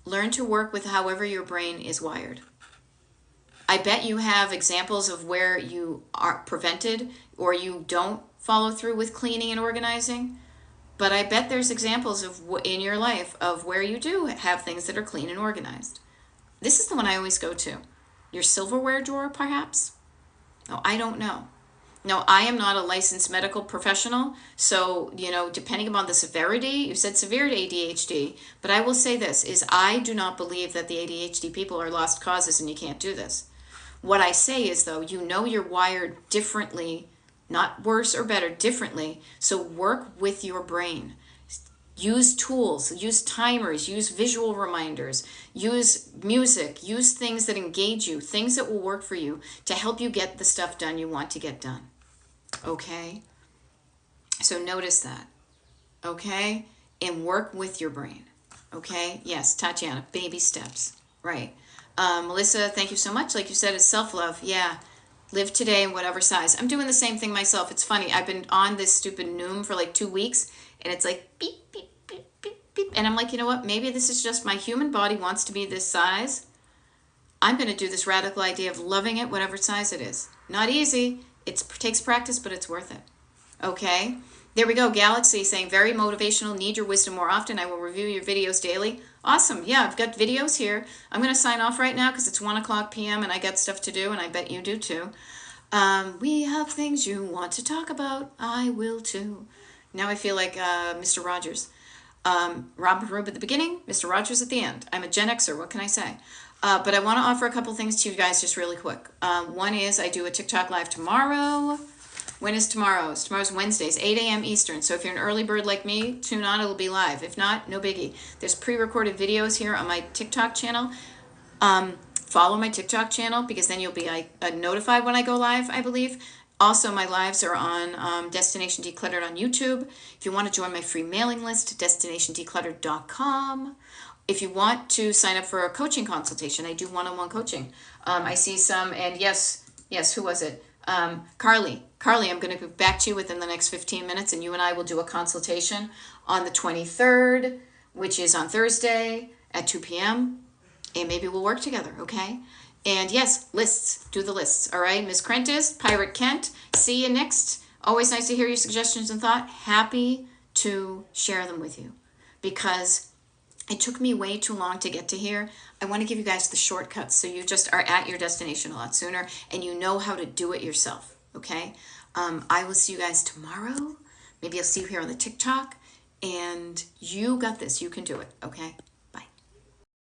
Learn to work with however your brain is wired. I bet you have examples of where you are prevented or you don't follow through with cleaning and organizing. But I bet there's examples of in your life of where you do have things that are clean and organized. This is the one I always go to. Your silverware drawer, perhaps? No, I don't know. No, I am not a licensed medical professional. So, depending upon the severity, you said severe ADHD. But I will say this, is I do not believe that the ADHD people are lost causes and you can't do this. What I say is, though, you're wired differently, not worse or better, differently. So work with your brain. Use tools, use timers, use visual reminders, use music, use things that engage you, things that will work for you to help you get the stuff done you want to get done. Okay? So notice that. Okay? And work with your brain. Okay? Yes, Tatiana, baby steps. Right. Melissa, thank you so much. Like you said, it's self-love. Yeah. Live today in whatever size. I'm doing the same thing myself. It's funny. I've been on this stupid Noom for like 2 weeks, and it's like beep, beep, beep, beep, beep. And I'm like, you know what? Maybe this is just my human body wants to be this size. I'm going to do this radical idea of loving it, whatever size it is. Not easy. It takes practice, but it's worth it. Okay? There we go. Galaxy saying, very motivational. Need your wisdom more often. I will review your videos daily. Awesome. Yeah, I've got videos here. I'm going to sign off right now because it's 1:00 p.m. and I got stuff to do, and I bet you do too. We have things you want to talk about. I will too. Now I feel like Mr. Rogers. Robin Rube at the beginning, Mr. Rogers at the end. I'm a Gen Xer. What can I say? But I want to offer a couple things to you guys just really quick. One is I do a TikTok live tomorrow. When is tomorrow's? Tomorrow's Wednesdays, 8 a.m. Eastern. So if you're an early bird like me, tune on. It'll be live. If not, no biggie. There's pre-recorded videos here on my TikTok channel. Follow my TikTok channel because then you'll be notified when I go live, I believe. Also, my lives are on Destination Decluttered on YouTube. If you want to join my free mailing list, destinationdecluttered.com. If you want to sign up for a coaching consultation, I do one-on-one coaching. I see some, and yes, who was it? Carly, I'm going to get back to you within the next 15 minutes, and you and I will do a consultation on the 23rd, which is on Thursday at 2 p.m. And maybe we'll work together, okay? And yes, lists. Do the lists, all right? Ms. Prentice, Pirate Kent, see you next. Always nice to hear your suggestions and thought. Happy to share them with you because it took me way too long to get to here. I want to give you guys the shortcuts so you just are at your destination a lot sooner and you know how to do it yourself, okay? I will see you guys tomorrow. Maybe I'll see you here on the TikTok. And you got this. You can do it, okay?